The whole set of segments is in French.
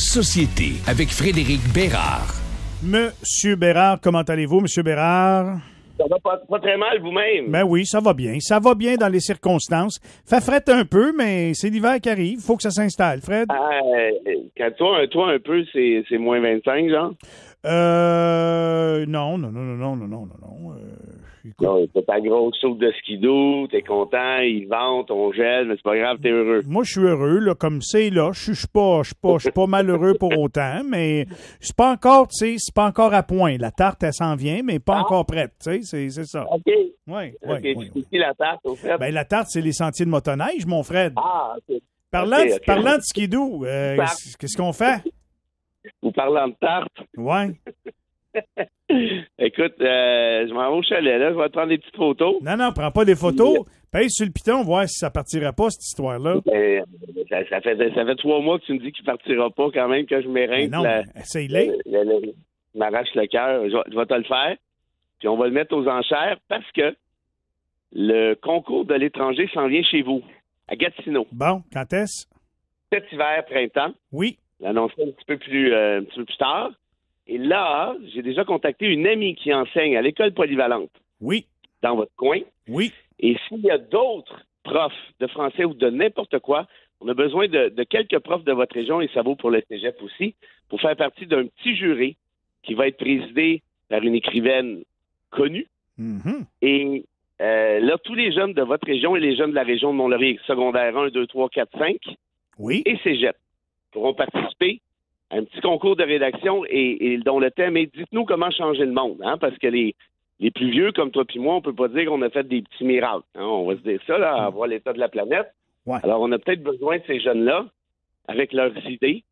société avec Frédéric Bérard. Monsieur Bérard, comment allez-vous, Monsieur Bérard? Ça va pas très mal vous-même. Ben oui, ça va bien. Ça va bien dans les circonstances. Fait frette un peu, mais c'est l'hiver qui arrive. Faut que ça s'installe, Fred. Quand toi un peu, c'est moins 25, genre? Non. Écoute. Non, t'as ta grosse soupe de skidoo, t'es content, ils vendent, on gèle, mais c'est pas grave, t'es heureux. Moi, je suis heureux, là, comme c'est, là. Je suis pas malheureux pour autant, mais c'est pas encore, tu sais, c'est pas encore à point. La tarte, elle s'en vient, mais pas encore prête, tu sais, c'est ça. OK. Oui. C'est qui la tarte, au fait? Ben, la tarte, c'est les sentiers de motoneige, mon Fred. Ah, OK. Parlant de skidoo, qu'est-ce qu'on fait? Vous parlant de tarte? Ouais. Écoute, je m'en vais au chalet, là. Je vais te prendre des petites photos. Non, prends pas des photos. Pèse sur le piton, voir si ça partirait pas, cette histoire-là. Ça fait 3 mois que tu me dis qu'il partira pas quand même, que je m'éreingle. Non, essaye-le. Je m'arrache le cœur. Je vais te le faire. Puis on va le mettre aux enchères parce que le concours de l'étranger s'en vient chez vous, à Gatineau. Bon, quand est-ce? Cet hiver, printemps. Oui. L'annoncer un petit peu plus tard. Et là, j'ai déjà contacté une amie qui enseigne à l'école polyvalente. Oui. Dans votre coin. Oui. Et s'il y a d'autres profs de français ou de n'importe quoi, on a besoin de quelques profs de votre région, et ça vaut pour le cégep aussi, pour faire partie d'un petit jury qui va être présidé par une écrivaine connue. Mm-hmm. Et là, tous les jeunes de votre région et les jeunes de la région de Mont-Laurier, secondaire 1, 2, 3, 4, 5, oui. et cégep, pourront participer à un petit concours de rédaction et dont le thème est « Dites-nous comment changer le monde hein? », parce que les plus vieux, comme toi puis moi, on peut pas dire qu'on a fait des petits miracles. Hein? On va se dire ça, là, à voir l'état de la planète. Ouais. Alors, on a peut-être besoin de ces jeunes-là, avec leurs idées.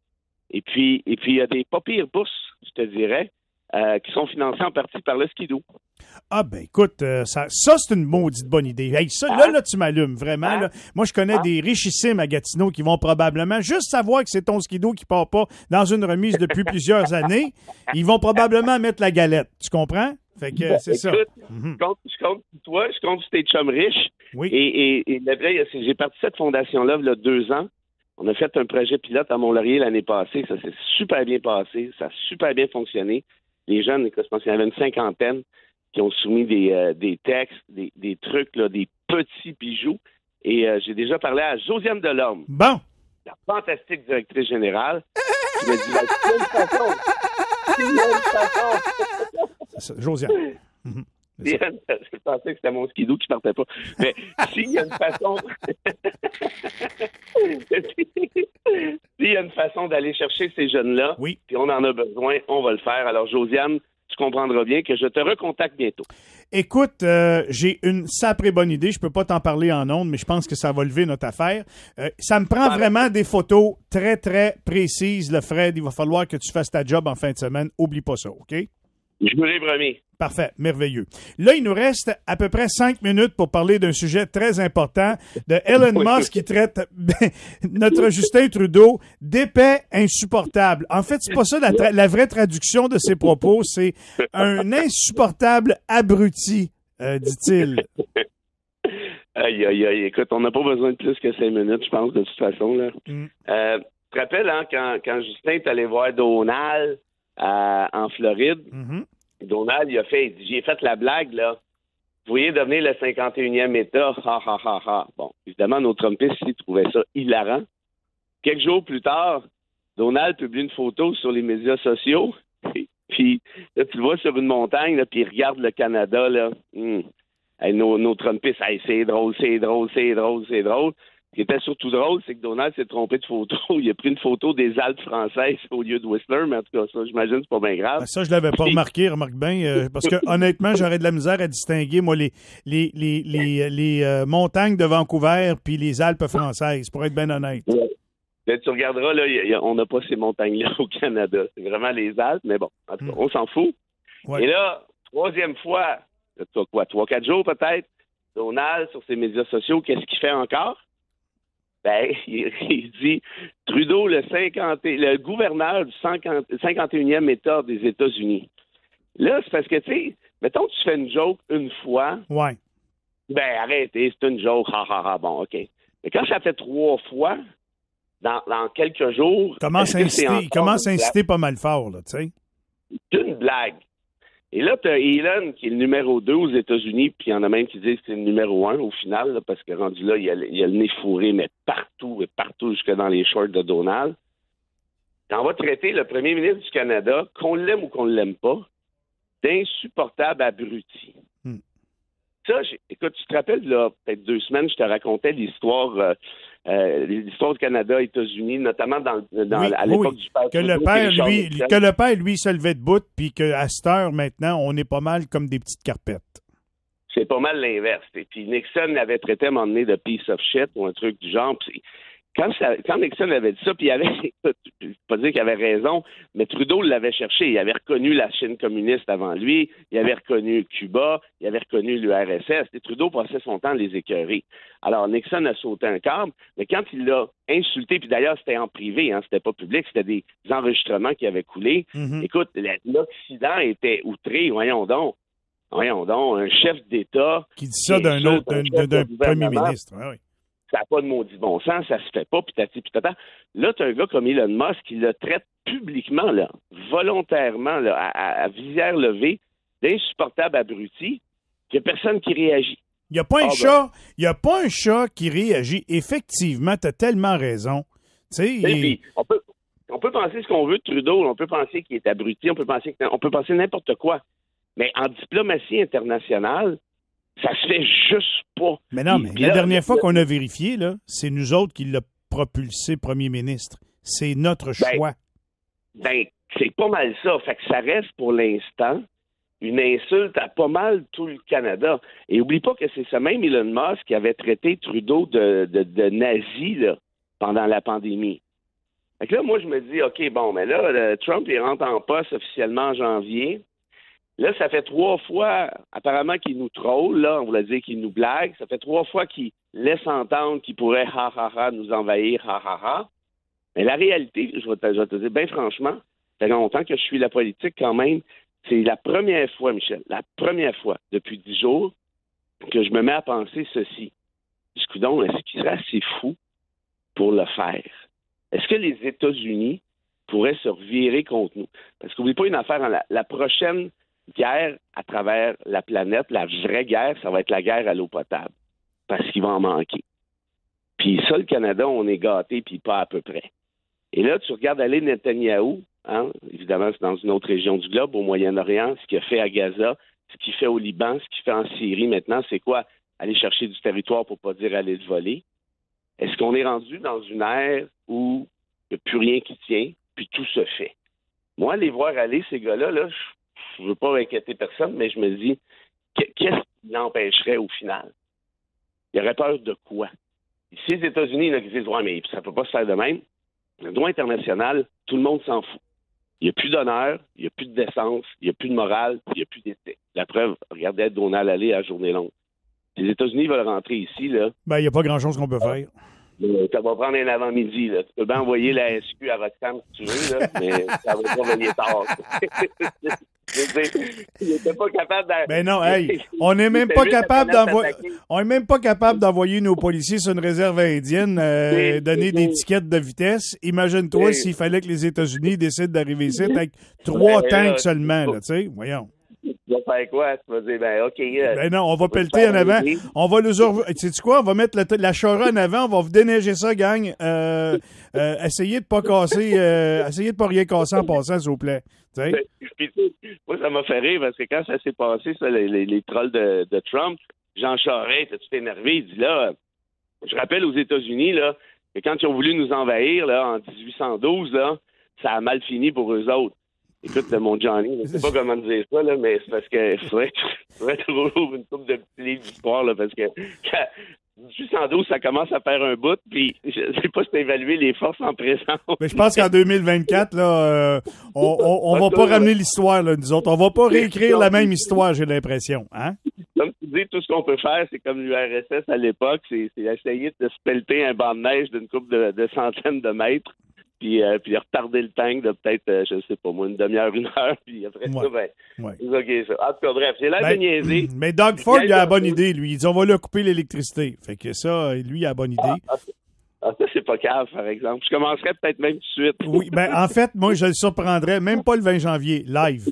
Et puis, il y a des pas pires bourses, je te dirais, qui sont financées en partie par le skidoo. Ah ben écoute, ça c'est une maudite bonne idée. Hey, ça, là, tu m'allumes, vraiment. Là. Moi, je connais des richissimes à Gatineau qui vont probablement, juste savoir que c'est ton skidoo qui part pas dans une remise depuis plusieurs années, ils vont probablement mettre la galette. Tu comprends? Fait que c'est ça. Écoute, je compte sur toi, je compte sur tes chums riches. Oui. Et la vraie, j'ai parti cette fondation-là il y a 2 ans. On a fait un projet pilote à Mont-Laurier l'année passée. Ça s'est super bien passé. Ça a super bien fonctionné. Les jeunes, je pense qu'il y en avait une 50aine qui ont soumis des textes, des trucs, là, des petits bijoux. Et j'ai déjà parlé à Josiane Delorme. Bon. La fantastique directrice générale. Qui m'a dit, il y a une façon. Josiane. Je pensais que c'était mon skidoo qui partait pas. Mais s'il y a une façon... s'il y a une façon d'aller chercher ces jeunes-là, oui. Puis on en a besoin, on va le faire. Alors, Josiane, tu comprendras bien que je te recontacte bientôt. Écoute, j'ai une sacrée bonne idée. Je peux pas t'en parler en ondes, mais je pense que ça va lever notre affaire. Ça me prend vraiment des photos très, très précises, le Fred. Il va falloir que tu fasses ta job en fin de semaine. Oublie pas ça, OK? Je vous l'ai promis. Parfait, merveilleux. Là, il nous reste à peu près 5 minutes pour parler d'un sujet très important de Elon Musk qui traite notre Justin Trudeau d'épais insupportable. En fait, c'est pas ça la vraie traduction de ses propos, c'est un insupportable abruti, dit-il. Aïe, écoute, on n'a pas besoin de plus que 5 minutes, je pense, de toute façon. Là. Tu te rappelles, hein, quand Justin est allé voir Donald en Floride, Donald, j'ai fait la blague, là. Vous voyez devenir le 51e État, ha. Bon, évidemment, nos Trumpistes, ils trouvaient ça hilarant. Quelques jours plus tard, Donald publie une photo sur les médias sociaux, puis là, tu le vois sur une montagne, là, puis il regarde le Canada, là. Hey, nos Trumpistes, hey, c'est drôle. Ce qui était surtout drôle, c'est que Donald s'est trompé de photo. Il a pris une photo des Alpes françaises au lieu de Whistler, mais en tout cas, ça, j'imagine, c'est pas bien grave. Ça, je l'avais pas remarqué, remarque bien, parce que honnêtement, j'aurais de la misère à distinguer, moi, les montagnes de Vancouver puis les Alpes françaises, pour être bien honnête. Ouais. Là, tu regarderas, là, on n'a pas ces montagnes-là au Canada. C'est vraiment les Alpes, mais bon, en tout cas, on s'en fout. Ouais. Et là, 3e fois, 3-4 jours peut-être, Donald, sur ses médias sociaux, qu'est-ce qu'il fait encore? Ben, il dit Trudeau, le gouverneur du 51e État des États-Unis. Là, c'est parce que, tu sais, mettons que tu fais une joke une fois. Ouais. Ben, arrêtez, c'est une joke, ha. Bon, OK. Mais quand ça fait 3 fois, dans quelques jours... Il commence à inciter pas mal fort, là, tu sais. C'est une blague. Et là, tu as Elon, qui est le numéro 2 aux États-Unis, puis il y en a même qui disent que c'est le numéro 1 au final, là, parce que rendu là, il y a le nez fourré, mais partout, jusque dans les shorts de Donald. On va traiter le premier ministre du Canada, qu'on l'aime ou qu'on ne l'aime pas, d'insupportable abruti. Ça, écoute, tu te rappelles, là, peut-être 2 semaines, je te racontais l'histoire du Canada, États-Unis, notamment à l'époque du père. Que le père, lui, se levait debout, puis qu'à cette heure, maintenant, on est pas mal comme des petites carpettes. C'est pas mal l'inverse. Et puis Nixon l'avait traité à un moment donné de piece of shit ou un truc du genre. Puis quand Nixon avait dit ça, puis il avait, je ne veux pas dire qu'il avait raison, mais Trudeau l'avait cherché. Il avait reconnu la Chine communiste avant lui, il avait reconnu Cuba, il avait reconnu l'URSS. Et Trudeau passait son temps à les écœurer. Alors Nixon a sauté un câble, mais quand il l'a insulté, puis d'ailleurs c'était en privé, hein, c'était pas public, c'était des enregistrements qui avaient coulé. Écoute, l'Occident était outré, voyons donc, un chef d'État... Qui dit ça d'un premier ministre, oui. Ça n'a pas de maudit bon sens, ça se fait pas, pitati pitata. Là, tu as un gars comme Elon Musk qui le traite publiquement, là, volontairement, là, à visière levée, d'insupportable abruti, qu'il n'y a personne qui réagit. Il n'y a pas un chat qui réagit. Effectivement, tu as tellement raison. Puis, on peut penser ce qu'on veut de Trudeau, on peut penser qu'il est abruti, on peut penser n'importe quoi. Mais en diplomatie internationale, ça se fait juste pas. Mais non, mais la dernière fois qu'on a vérifié, là, c'est nous autres qui l'a propulsé premier ministre. C'est notre choix. C'est pas mal ça. Fait que ça reste pour l'instant une insulte à pas mal tout le Canada. Et oublie pas que c'est ce même Elon Musk qui avait traité Trudeau de nazi là, pendant la pandémie. Fait que là, moi, je me dis, OK, bon, mais là, Trump, il rentre en poste officiellement en janvier. Là, ça fait 3 fois, apparemment, qu'il nous troll, là, on voulait dire qu'il nous blague. Ça fait 3 fois qu'il laisse entendre qu'il pourrait, nous envahir, Mais la réalité, je vais te dire, bien franchement, ça fait longtemps que je suis la politique quand même. C'est la première fois, Michel, depuis 10 jours, que je me mets à penser ceci. Coudonc, est-ce qu'il serait assez fou pour le faire? Est-ce que les États-Unis pourraient se revirer contre nous? Parce qu'oublie pas une affaire, hein, la prochaine guerre à travers la planète, la vraie guerre, ça va être la guerre à l'eau potable. Parce qu'il va en manquer. Puis ça, le Canada, on est gâté, puis pas à peu près. Et là, tu regardes aller Netanyahou, hein, évidemment, c'est dans une autre région du globe, au Moyen-Orient, ce qu'il a fait à Gaza, ce qu'il fait au Liban, ce qu'il fait en Syrie maintenant, c'est quoi? Aller chercher du territoire pour pas dire aller le voler. Est-ce qu'on est rendu dans une ère où il n'y a plus rien qui tient, puis tout se fait? Moi, les voir aller, ces gars-là, là, je veux pas inquiéter personne, mais je me dis, qu'est-ce qui l'empêcherait au final? Il aurait peur de quoi? Si les États-Unis, ils disent, ouais, mais ça peut pas se faire de même, le droit international, tout le monde s'en fout. Il n'y a plus d'honneur, il n'y a plus de décence, il n'y a plus de morale, il n'y a plus d'éthique. La preuve, regardez Donald aller à journée longue. Si les États-Unis veulent rentrer ici, là... il n'y a pas grand-chose qu'on peut faire. Ça va prendre un avant-midi, là. Tu peux bien envoyer la SQ à Roxham si tu veux, là, mais ça va pas venir tard. Il n'était pas capable on n'est même pas capable d'envoyer nos policiers sur une réserve indienne, donner des tickets de vitesse. Imagine-toi s'il fallait que les États-Unis décident d'arriver ici avec 3 tanks seulement, là, tu sais, voyons. Tu vas faire quoi? Tu vas dire, OK. Non, on va pelleter en avant. On va sais-tu quoi? On va mettre la Chara en avant, on va vous déneiger ça, gang. Essayez de pas casser, essayez de pas rien casser en passant, s'il vous plaît. Puis, moi, ça m'a fait rire parce que quand ça s'est passé, ça, les trolls de Trump, Jean Charest était tout énervé. Il dit là, je rappelle aux États-Unis, là, que quand ils ont voulu nous envahir, là, en 1812, là, ça a mal fini pour eux autres. Écoute, mon Johnny, je ne sais pas comment dire ça, là, mais c'est parce que faudrait trouver une couple de petits livres d'histoire, là, parce que 1812, ça commence à faire un bout, puis je ne sais pas si tu as évalué les forces en présence. Mais je pense qu'en 2024, là, on va pas ramener l'histoire, là, nous autres. On va pas réécrire la même histoire, j'ai l'impression. Hein? Comme tu dis, tout ce qu'on peut faire, c'est comme l'URSS à l'époque, c'est essayer de se pelleter un banc de neige d'une couple de centaines de mètres. Puis retarder le tank de peut-être, je sais pas moi, une demi-heure, 1 heure, puis après ça, c'est OK, ça. En tout cas, bref, c'est l'air de niaiser. Mais Doug Ford, il a la bonne idée, lui. Il dit, on va leur couper l'électricité. Fait que ça, lui, il a la bonne idée. Ah, ça, c'est pas cave, par exemple. Je commencerais peut-être même tout de suite. Oui, ben en fait, moi, je le surprendrais, même pas le 20 janvier, live.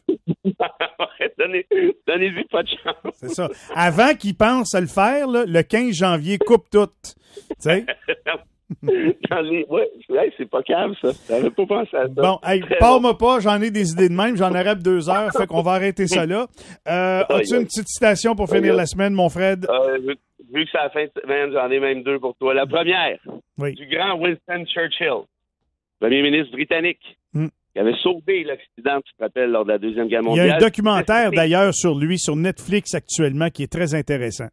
Donnez-lui pas de chance. C'est ça. Avant qu'il pense à le faire, là, le 15 janvier, coupe tout. Tu sais? Ouais, c'est pas cave, ça. J'avais pas pensé à ça. Bon, hey, parle-moi pas, j'en ai des idées de même, j'en aurais 2 heures, fait qu'on va arrêter ça là. As-tu une petite citation pour finir la semaine, mon Fred? Vu que c'est la fin de semaine, j'en ai même 2 pour toi. La première, oui. Du grand Winston Churchill, premier ministre britannique, qui avait sauvé l'Occident, tu te rappelles, lors de la Deuxième Guerre mondiale. Il y a un documentaire, d'ailleurs, sur lui, sur Netflix actuellement, qui est très intéressant.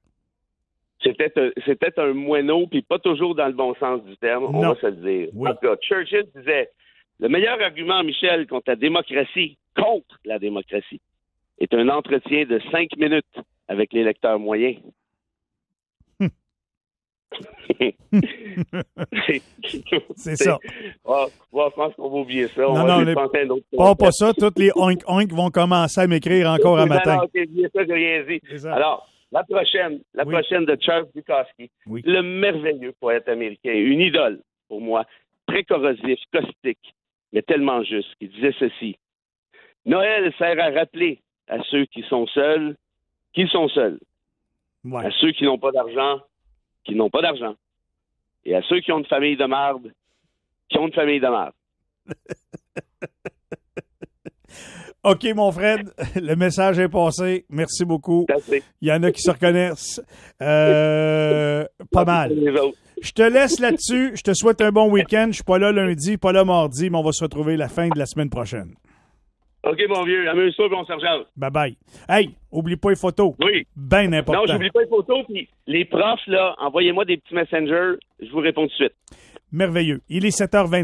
C'était un moineau, puis pas toujours dans le bon sens du terme, on va se le dire. Oui. En tout cas, Churchill disait, le meilleur argument, Michel, contre la démocratie, est un entretien de 5 minutes avec l'électeur moyen. C'est ça. Je pense qu'on va oublier ça. Pas ça. Toutes les oink vont commencer à m'écrire encore un matin. Non, j'ai rien dit. Alors, la prochaine de Charles Bukowski, le merveilleux poète américain, une idole pour moi, très corrosif, caustique, mais tellement juste, qui disait ceci. Noël sert à rappeler à ceux qui sont seuls qu'ils sont seuls. Ouais. À ceux qui n'ont pas d'argent, qui n'ont pas d'argent. Et à ceux qui ont une famille de marde, qui ont une famille de marde. OK, mon Fred, le message est passé. Merci beaucoup. Il y en a qui se reconnaissent. Pas mal. Je te laisse là-dessus. Je te souhaite un bon week-end. Je suis pas là lundi, pas là mardi, mais on va se retrouver la fin de la semaine prochaine. OK, mon vieux. Amuse-toi, bon sergent. Bye-bye. Hey, oublie pas les photos. Oui. Ben important. Non, j'oublie pas les photos. Puis les profs, là, envoyez-moi des petits messengers. Je vous réponds tout de suite. Merveilleux. Il est 7h20.